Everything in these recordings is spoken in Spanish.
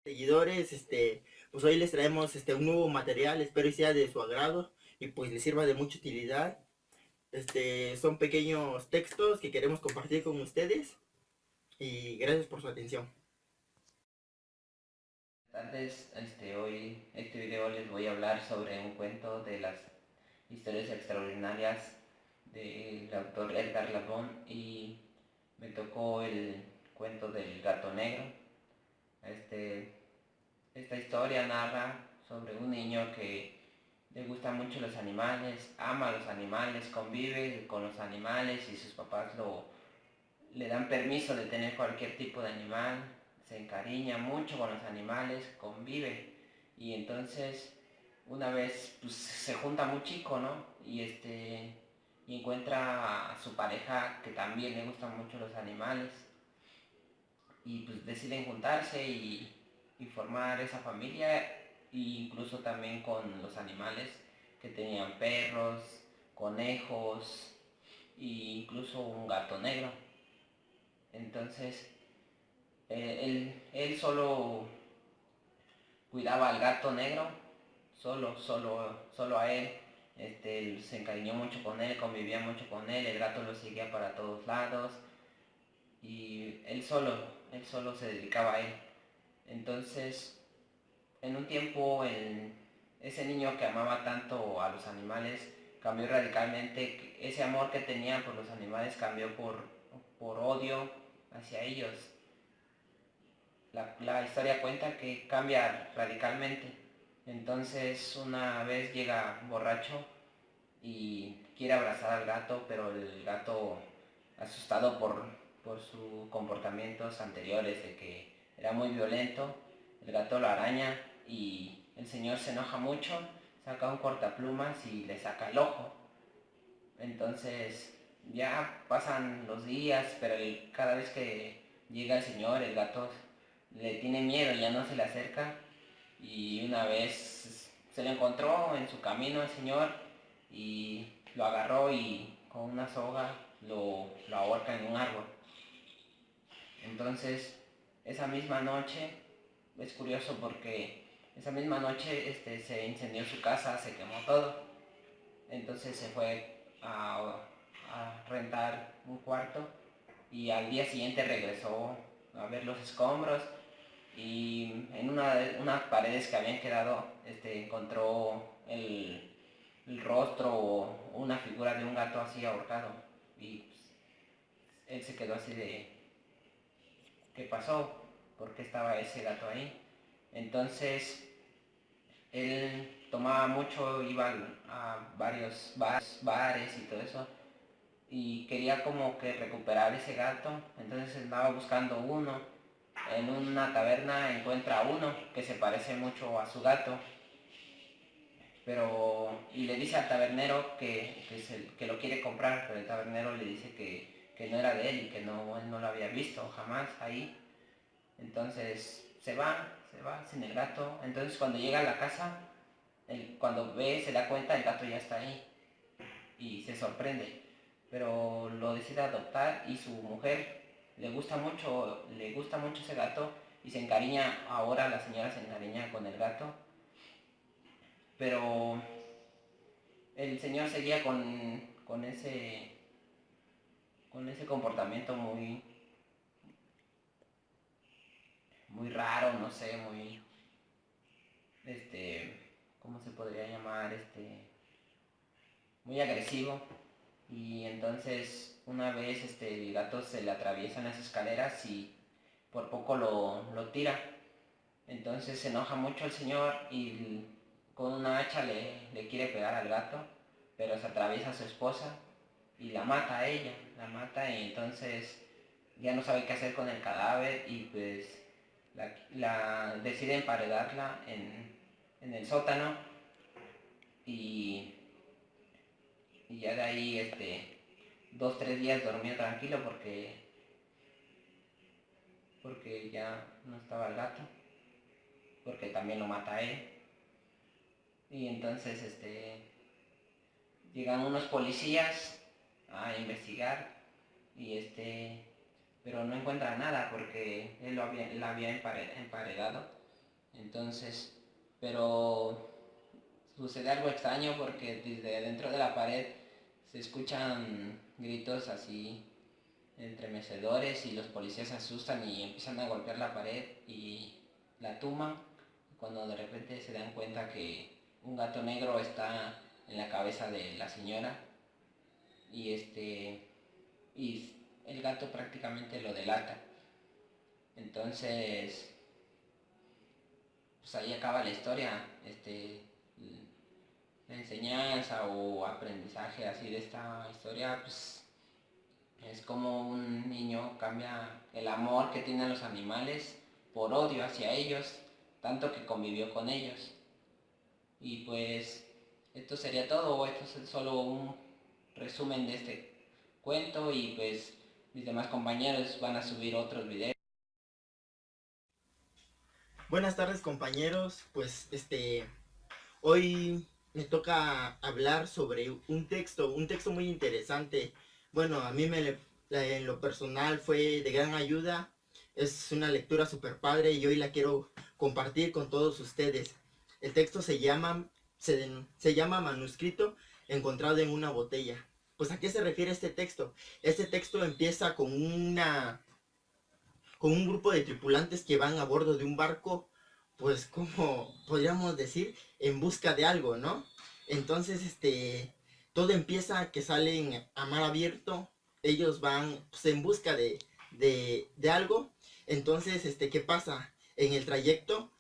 Seguidores, pues hoy les traemos un nuevo material, espero y sea de su agrado y pues les sirva de mucha utilidad. Son pequeños textos que queremos compartir con ustedes y gracias por su atención. Buenas tardes, hoy este video les voy a hablar sobre un cuento de las historias extraordinarias del autor Edgar Allan Poe y me tocó el cuento del gato negro. Este, esta historia narra sobre un niño que le gustan mucho los animales, ama a los animales, convive con los animales y sus papás le dan permiso de tener cualquier tipo de animal, se encariña mucho con los animales, convive y entonces una vez pues, se junta muy chico, ¿no? Y encuentra a su pareja que también le gustan mucho los animales y pues deciden juntarse y formar esa familia e incluso también con los animales que tenían perros, conejos e incluso un gato negro. Entonces él solo cuidaba al gato negro, solo a él. Él se encariñó mucho con él, convivía mucho con él, el gato lo seguía para todos lados y él solo se dedicaba a él. Entonces, en un tiempo, ese niño que amaba tanto a los animales cambió radicalmente, ese amor que tenía por los animales cambió por odio hacia ellos. La historia cuenta que cambia radicalmente. Entonces una vez llega borracho y quiere abrazar al gato, pero el gato, asustado por sus comportamientos anteriores, de que era muy violento, el gato lo araña y el señor se enoja mucho, saca un cortaplumas y le saca el ojo. Entonces ya pasan los días, pero cada vez que llega el señor, el gato le tiene miedo, ya no se le acerca. Y una vez se lo encontró en su camino el señor y lo agarró y con una soga lo ahorca en un árbol. Entonces, esa misma noche, es curioso porque esa misma noche se incendió su casa, se quemó todo. Entonces se fue a rentar un cuarto y al día siguiente regresó a ver los escombros y en unas paredes que habían quedado encontró el rostro o una figura de un gato así ahorcado y pues, él se quedó así de ¿qué pasó? ¿Por qué estaba ese gato ahí? Entonces él tomaba mucho, iba a varios bares y todo eso y quería como que recuperar ese gato, entonces andaba buscando uno. En una taberna encuentra uno que se parece mucho a su gato, y le dice al tabernero que lo quiere comprar, pero el tabernero le dice que no era de él y que no, él no lo había visto jamás ahí. Entonces se va sin el gato. Entonces cuando llega a la casa, cuando ve, se da cuenta, el gato ya está ahí y se sorprende, pero lo decide adoptar y su mujer le gusta mucho ese gato y se encariña, ahora la señora se encariña con el gato, pero el señor seguía con ese comportamiento muy, muy raro, no sé, muy, ¿cómo se podría llamar? Muy agresivo. Y entonces una vez el gato se le atraviesa en las escaleras y por poco lo tira. Entonces se enoja mucho el señor y con una hacha le quiere pegar al gato, pero se atraviesa a su esposa y la mata a ella, la mata y entonces ya no sabe qué hacer con el cadáver y pues decide emparedarla en el sótano y, y ya de ahí 2, 3 días dormía tranquilo porque ya no estaba el gato, porque también lo mata a él. Y entonces llegan unos policías a investigar y pero no encuentran nada porque él la había emparedado Entonces, pero sucede algo extraño porque desde dentro de la pared se escuchan gritos así entremecedores y los policías se asustan y empiezan a golpear la pared y la tumban cuando de repente se dan cuenta que un gato negro está en la cabeza de la señora y y el gato prácticamente lo delata. Entonces, pues ahí acaba la historia. La enseñanza o aprendizaje así de esta historia, pues es como un niño cambia el amor que tienen los animales por odio hacia ellos, tanto que convivió con ellos. Y pues esto sería todo, esto es solo un resumen de este cuento y pues mis demás compañeros van a subir otros videos. Buenas tardes, compañeros. Pues hoy me toca hablar sobre un texto muy interesante. Bueno, a mí en lo personal fue de gran ayuda. Es una lectura super padre y hoy la quiero compartir con todos ustedes. El texto se llama Manuscrito encontrado en una botella. Pues ¿a qué se refiere este texto? Este texto empieza con un grupo de tripulantes que van a bordo de un barco, pues como podríamos decir, en busca de algo, ¿no? Entonces, todo empieza que salen a mar abierto, ellos van pues, en busca de algo. Entonces, ¿qué pasa? En el trayecto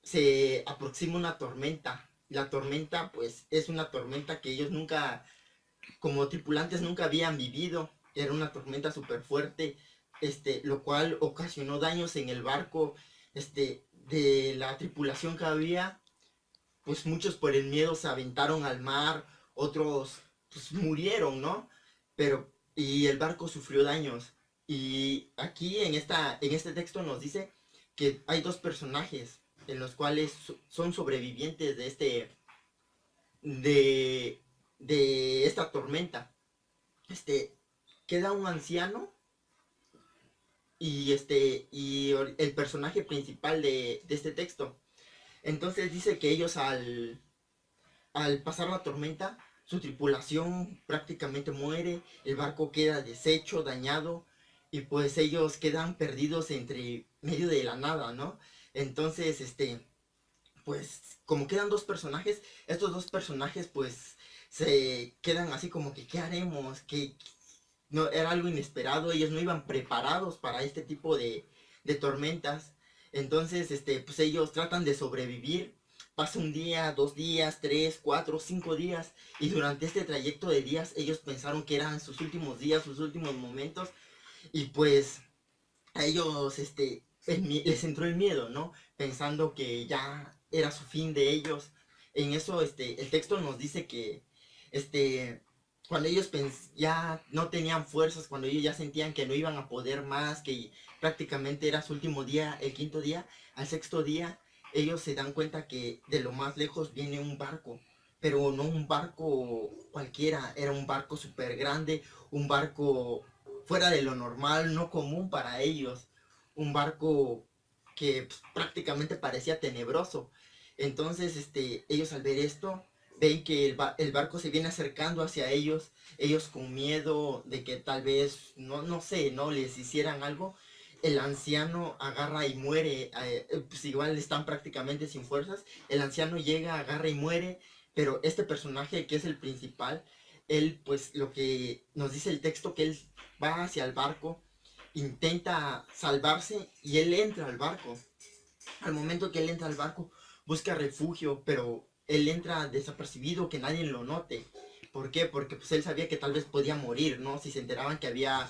se aproxima una tormenta. La tormenta, pues, es una tormenta que ellos nunca, como tripulantes, nunca habían vivido. Era una tormenta súper fuerte, lo cual ocasionó daños en el barco, de la tripulación que había, pues muchos por el miedo se aventaron al mar, otros pues murieron, ¿no? Pero, y el barco sufrió daños. Y aquí en este texto nos dice que hay dos personajes en los cuales son sobrevivientes de, de esta tormenta. Este, queda un anciano y el personaje principal de este texto. Entonces dice que ellos al pasar la tormenta, su tripulación prácticamente muere, el barco queda deshecho, dañado, y pues ellos quedan perdidos entre medio de la nada, ¿no? Entonces, pues como quedan dos personajes, estos dos personajes pues se quedan así como que ¿qué haremos? Que no era algo inesperado, ellos no iban preparados para este tipo de tormentas. Entonces, pues ellos tratan de sobrevivir. Pasa un día, 2 días, 3, 4, 5 días. Y durante este trayecto de días, ellos pensaron que eran sus últimos días, sus últimos momentos. Y pues a ellos, les entró el miedo, ¿no? Pensando que ya era su fin de ellos. En eso, el texto nos dice que, este, cuando ellos ya no tenían fuerzas, cuando ellos ya sentían que no iban a poder más, que prácticamente era su último día, el quinto día, al sexto día, ellos se dan cuenta que de lo más lejos viene un barco, pero no un barco cualquiera, era un barco súper grande, un barco fuera de lo normal, no común para ellos, un barco que pues, prácticamente parecía tenebroso. Entonces, ellos al ver esto, ven que el barco se viene acercando hacia ellos con miedo de que tal vez, no sé, no les hicieran algo. El anciano agarra y muere, pues igual están prácticamente sin fuerzas. El anciano llega, agarra y muere, pero este personaje que es el principal, él pues lo que nos dice el texto, que él va hacia el barco, intenta salvarse y él entra al barco. Al momento que él entra al barco, busca refugio, pero él entra desapercibido, que nadie lo note. ¿Por qué? Porque pues él sabía que tal vez podía morir, ¿no? Si se enteraban que había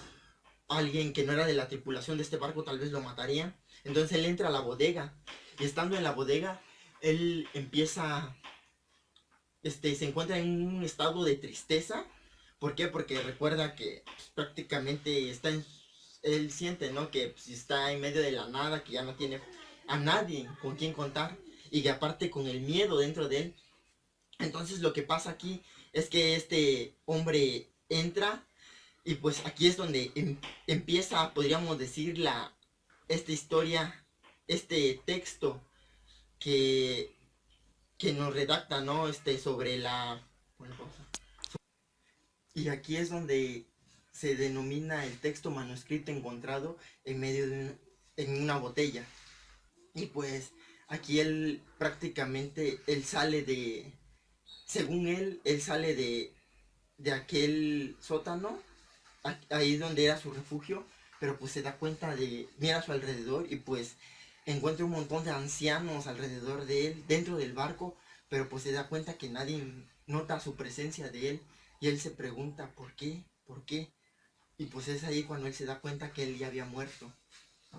alguien que no era de la tripulación de este barco, tal vez lo matarían. Entonces él entra a la bodega y estando en la bodega, él empieza, se encuentra en un estado de tristeza. ¿Por qué? Porque recuerda que pues, prácticamente él siente, ¿no? Que pues, está en medio de la nada, que ya no tiene a nadie con quien contar y que aparte con el miedo dentro de él. Entonces lo que pasa aquí es que este hombre entra y pues aquí es donde empieza, podríamos decir, esta historia, este texto. que, que nos redacta, ¿no? Sobre la... Bueno, pausa. Y aquí es donde se denomina el texto manuscrito encontrado en medio de en una botella. Y pues aquí él prácticamente, él sale de, según él sale de aquel sótano, ahí donde era su refugio, pero pues se da cuenta de, mira a su alrededor y pues encuentra un montón de ancianos alrededor de él, dentro del barco, pero pues se da cuenta que nadie nota su presencia de él y él se pregunta, ¿por qué? ¿Por qué? Y pues es ahí cuando él se da cuenta que él ya había muerto,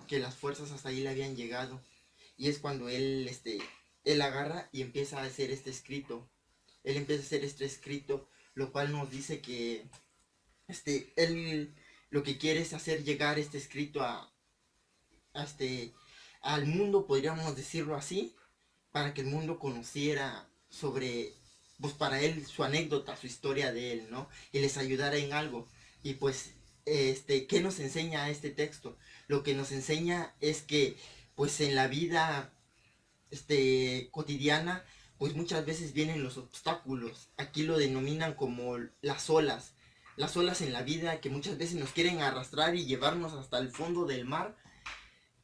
que las fuerzas hasta ahí le habían llegado. Y es cuando él agarra y empieza a hacer este escrito. Él empieza a hacer este escrito, lo cual nos dice que él lo que quiere es hacer llegar este escrito a al mundo, podríamos decirlo así, para que el mundo conociera sobre, pues para él, su anécdota, su historia de él, ¿no? Y les ayudara en algo. Y pues, ¿qué nos enseña este texto? Lo que nos enseña es que, pues en la vida, cotidiana, pues muchas veces vienen los obstáculos. Aquí lo denominan como las olas en la vida que muchas veces nos quieren arrastrar y llevarnos hasta el fondo del mar,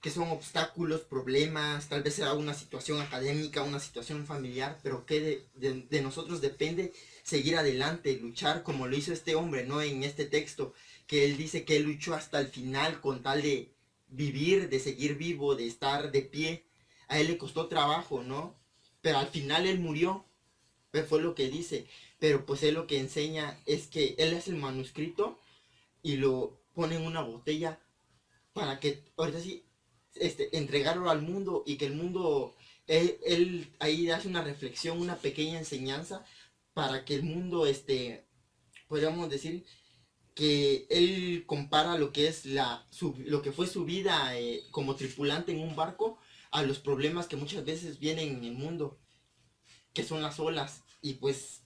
que son obstáculos, problemas, tal vez sea una situación académica, una situación familiar, pero que de nosotros depende seguir adelante, luchar como lo hizo este hombre, ¿no? En este texto, que él dice que él luchó hasta el final con tal de vivir, de seguir vivo, de estar de pie. A él le costó trabajo, ¿no? Pero al final él murió, fue lo que dice. Pero pues él lo que enseña es que él hace el manuscrito y lo pone en una botella para que, ahorita sí, entregarlo al mundo y que el mundo, él ahí hace una reflexión, una pequeña enseñanza para que el mundo, podríamos decir, que él compara lo que es lo que fue su vida como tripulante en un barco a los problemas que muchas veces vienen en el mundo, que son las olas. Y pues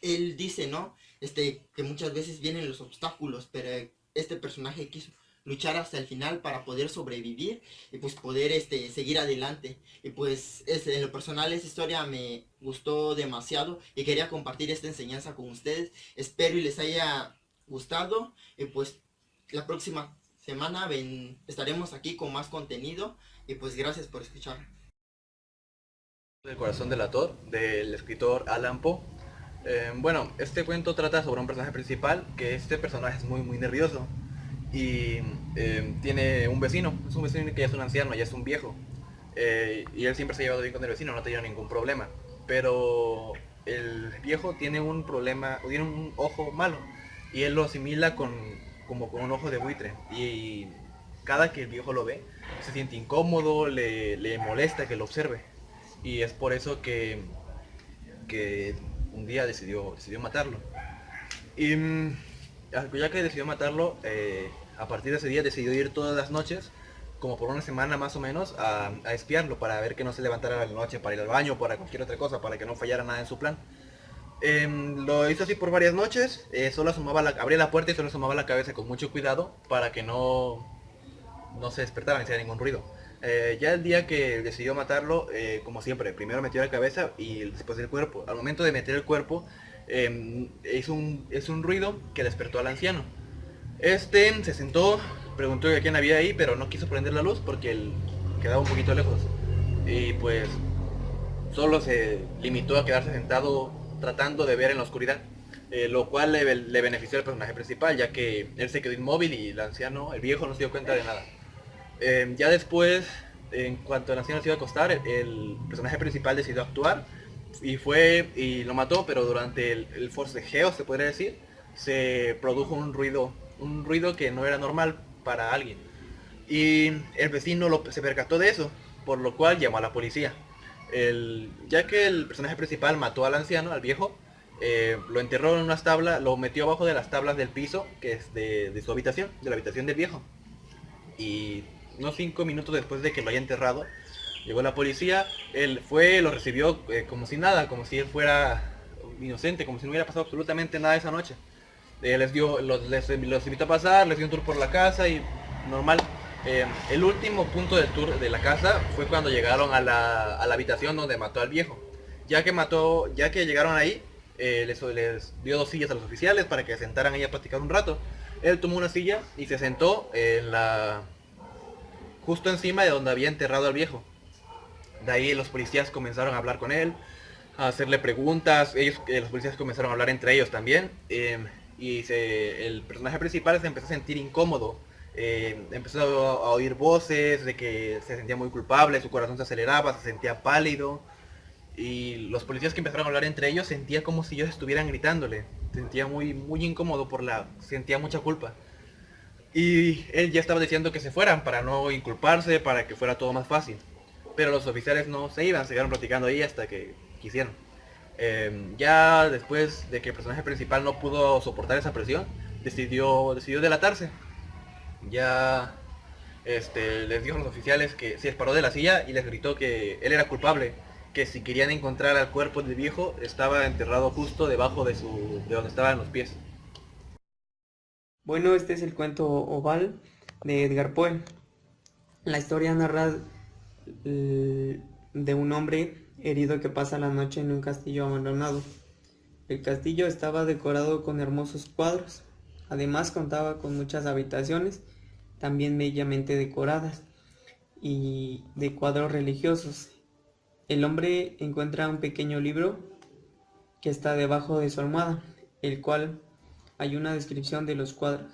él dice, ¿no? Que muchas veces vienen los obstáculos, pero este personaje quiso luchar hasta el final para poder sobrevivir y pues poder seguir adelante. Y pues en lo personal esa historia me gustó demasiado y quería compartir esta enseñanza con ustedes. Espero y les haya gustado y pues la próxima semana estaremos aquí con más contenido y pues gracias por escuchar. El corazón delator, del escritor Allan Poe. Bueno, este cuento trata sobre un personaje principal, que este personaje es muy nervioso y tiene un vecino, es un vecino que ya es un anciano, ya es un viejo, y él siempre se ha llevado bien con el vecino, no ha tenido ningún problema, pero el viejo tiene un problema, tiene un ojo malo y él lo asimila como con un ojo de buitre y cada que el viejo lo ve se siente incómodo, le molesta que lo observe y es por eso que un día decidió matarlo. Y ya que decidió matarlo, a partir de ese día decidió ir todas las noches, como por una semana más o menos, a espiarlo para ver que no se levantara a la noche para ir al baño o para cualquier otra cosa, para que no fallara nada en su plan. Lo hizo así por varias noches, solo abría la puerta y solo asomaba la cabeza con mucho cuidado para que no se despertara ni hiciera ningún ruido. Ya el día que decidió matarlo, como siempre, primero metió la cabeza y después el cuerpo. Al momento de meter el cuerpo, hizo un ruido que despertó al anciano. Se sentó, preguntó a quién había ahí, pero no quiso prender la luz porque él quedaba un poquito lejos. Y pues solo se limitó a quedarse sentado tratando de ver en la oscuridad. Lo cual le benefició al personaje principal, ya que él se quedó inmóvil y el anciano, el viejo, no se dio cuenta de nada. Ya después, en cuanto el anciano se iba a acostar, el personaje principal decidió actuar y fue y lo mató, pero durante el forcejeo, se podría decir, se produjo un ruido que no era normal para alguien. Y el vecino se percató de eso, por lo cual llamó a la policía. Ya que el personaje principal mató al anciano, al viejo, lo enterró en unas tablas, lo metió abajo de las tablas del piso, que es de su habitación, de la habitación del viejo. Y unos 5 minutos después de que lo haya enterrado, llegó la policía, él fue, lo recibió como si nada, como si él fuera inocente, como si no hubiera pasado absolutamente nada esa noche. Los invitó a pasar, les dio un tour por la casa y normal. El último punto del tour de la casa fue cuando llegaron a la habitación donde mató al viejo. Ya que llegaron ahí, les dio 2 sillas a los oficiales para que se sentaran ahí a platicar un rato. Él tomó una silla y se sentó justo encima de donde había enterrado al viejo. De ahí los policías comenzaron a hablar con él, a hacerle preguntas. Los policías comenzaron a hablar entre ellos también. El personaje principal se empezó a sentir incómodo. Empezó a oír voces de que se sentía muy culpable, su corazón se aceleraba, se sentía pálido. Y los policías que empezaron a hablar entre ellos sentía como si ellos estuvieran gritándole. Sentía muy incómodo sentía mucha culpa. Y él ya estaba diciendo que se fueran para no inculparse, para que fuera todo más fácil. Pero los oficiales no se iban, se quedaron platicando ahí hasta que quisieron. Ya después de que el personaje principal no pudo soportar esa presión, decidió delatarse. Ya les dijo a los oficiales que se disparó de la silla y les gritó que él era culpable, que si querían encontrar al cuerpo del viejo estaba enterrado justo debajo de donde estaban los pies. Bueno, este es el cuento Oval de Edgar Poe. La historia narra de un hombre herido que pasa la noche en un castillo abandonado. El castillo estaba decorado con hermosos cuadros. Además contaba con muchas habitaciones, también bellamente decoradas, y de cuadros religiosos. El hombre encuentra un pequeño libro que está debajo de su almohada, el cual hay una descripción de los cuadros.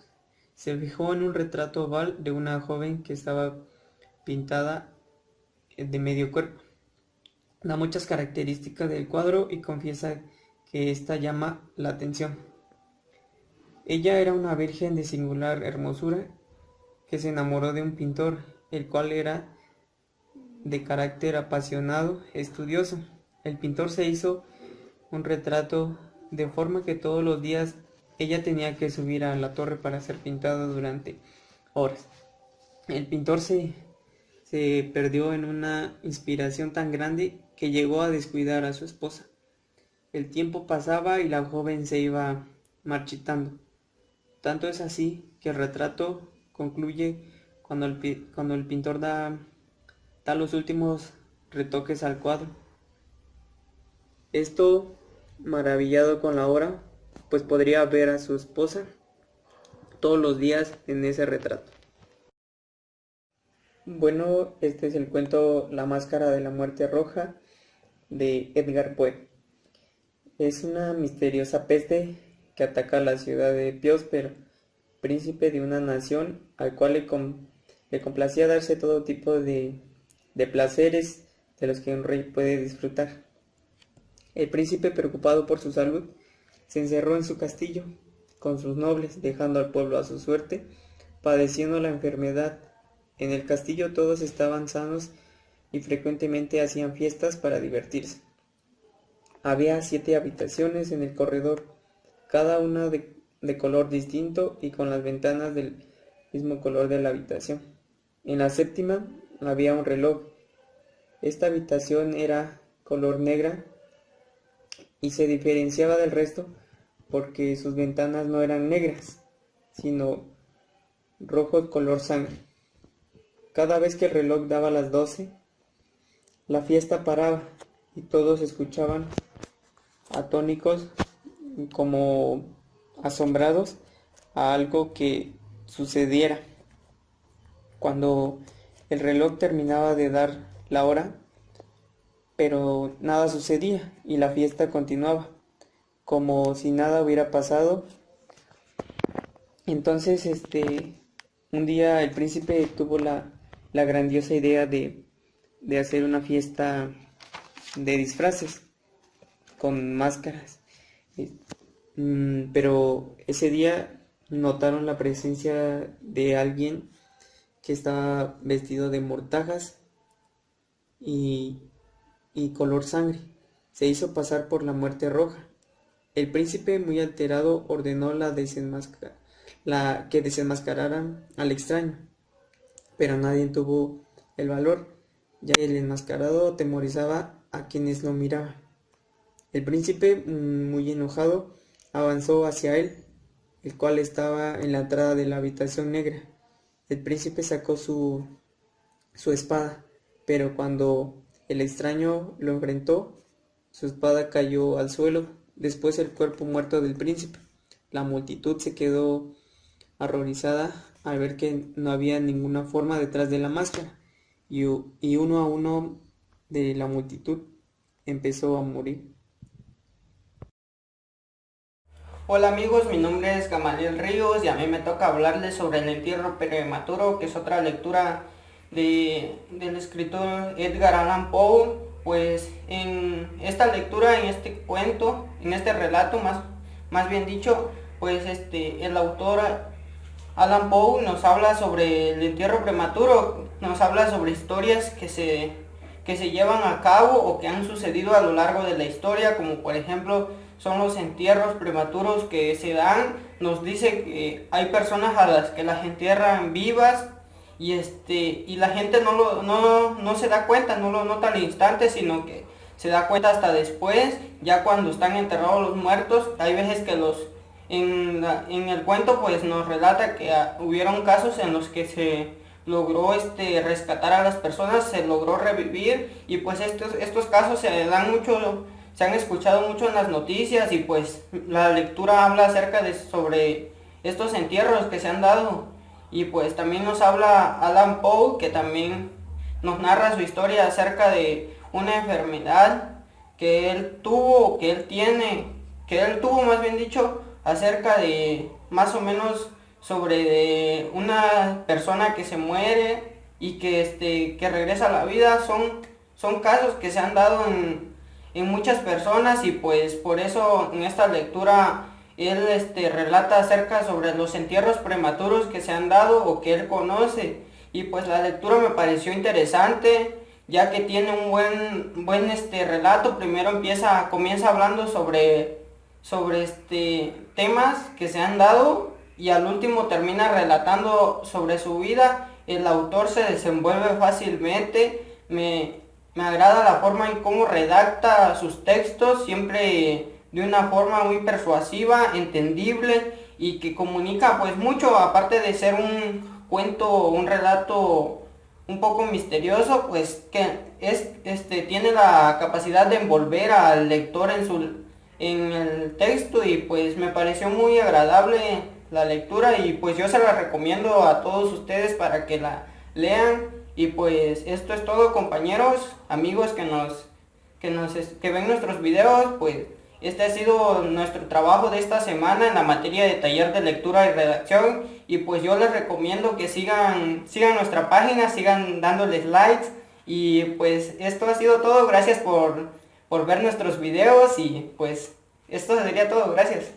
Se fijó en un retrato oval de una joven que estaba pintada de medio cuerpo. Da muchas características del cuadro y confiesa que esta llama la atención. Ella era una virgen de singular hermosura que se enamoró de un pintor, el cual era de carácter apasionado, estudioso. El pintor se hizo un retrato de forma que todos los días ella tenía que subir a la torre para ser pintada durante horas. El pintor se perdió en una inspiración tan grande que llegó a descuidar a su esposa. El tiempo pasaba y la joven se iba marchitando. Tanto es así que el retrato concluye cuando el pintor da los últimos retoques al cuadro. Esto, maravillado con la obra, pues podría ver a su esposa todos los días en ese retrato. Bueno, este es el cuento La máscara de la muerte roja de Edgar Poe. Es una misteriosa peste que ataca a la ciudad de Próspero, príncipe de una nación al cual le complacía darse todo tipo de placeres de los que un rey puede disfrutar. El príncipe, preocupado por su salud, se encerró en su castillo con sus nobles, dejando al pueblo a su suerte, padeciendo la enfermedad. En el castillo todos estaban sanos y frecuentemente hacían fiestas para divertirse. Había 7 habitaciones en el corredor, cada una de color distinto y con las ventanas del mismo color de la habitación. En la 7ª había un reloj. Esta habitación era color negra y se diferenciaba del resto porque sus ventanas no eran negras, sino rojo color sangre. Cada vez que el reloj daba las 12, la fiesta paraba y todos escuchaban atónicos, como asombrados, a algo que sucediera. Cuando el reloj terminaba de dar la hora, pero nada sucedía y la fiesta continuaba, como si nada hubiera pasado. Entonces, un día el príncipe tuvo la grandiosa idea de hacer una fiesta de disfraces con máscaras. Pero ese día notaron la presencia de alguien que estaba vestido de mortajas y color sangre. Se hizo pasar por la muerte roja. El príncipe, muy alterado, ordenó que desenmascararan al extraño, pero nadie tuvo el valor, ya que el enmascarado atemorizaba a quienes lo miraban. El príncipe, muy enojado, avanzó hacia él, el cual estaba en la entrada de la habitación negra. El príncipe sacó su espada, pero cuando el extraño lo enfrentó, su espada cayó al suelo, después el cuerpo muerto del príncipe. La multitud se quedó horrorizada al ver que no había ninguna forma detrás de la máscara, y uno a uno de la multitud empezó a morir. Hola amigos, mi nombre es Gamaliel Ríos y a mí me toca hablarles sobre el entierro prematuro, que es otra lectura del escritor Edgar Allan Poe. Pues en esta lectura, en este cuento, en este relato más bien dicho, pues el autor Allan Poe nos habla sobre el entierro prematuro, nos habla sobre historias que se llevan a cabo o que han sucedido a lo largo de la historia, como por ejemplo son los entierros prematuros que se dan. Nos dice que hay personas a las que las entierran vivas y la gente no se da cuenta, no lo nota al instante, sino que se da cuenta hasta después, ya cuando están enterrados los muertos. Hay veces que en el cuento pues nos relata que hubieron casos en los que se logró rescatar a las personas, se logró revivir, y pues estos casos se dan mucho, se han escuchado mucho en las noticias, y pues la lectura habla acerca sobre estos entierros que se han dado. Y pues también nos habla Allan Poe, que también nos narra su historia acerca de una enfermedad que él tuvo, que él tuvo más bien dicho, acerca de más o menos sobre de una persona que se muere y que regresa a la vida. Son casos que se han dado en muchas personas, y pues por eso en esta lectura él relata acerca sobre los entierros prematuros que se han dado o que él conoce. Y pues la lectura me pareció interesante, ya que tiene un buen relato. Primero comienza hablando sobre temas que se han dado, y al último termina relatando sobre su vida. El autor se desenvuelve fácilmente, me agrada la forma en cómo redacta sus textos, siempre de una forma muy persuasiva, entendible, y que comunica pues mucho, aparte de ser un cuento, un relato un poco misterioso, pues que tiene la capacidad de envolver al lector en el texto. Y pues me pareció muy agradable la lectura, y pues yo se la recomiendo a todos ustedes para que la lean. Y pues esto es todo, compañeros, amigos que ven nuestros videos. Pues este ha sido nuestro trabajo de esta semana en la materia de taller de lectura y redacción, y pues yo les recomiendo que sigan nuestra página, sigan dándoles likes. Y pues esto ha sido todo, gracias por ver nuestros videos, y pues esto sería todo, gracias.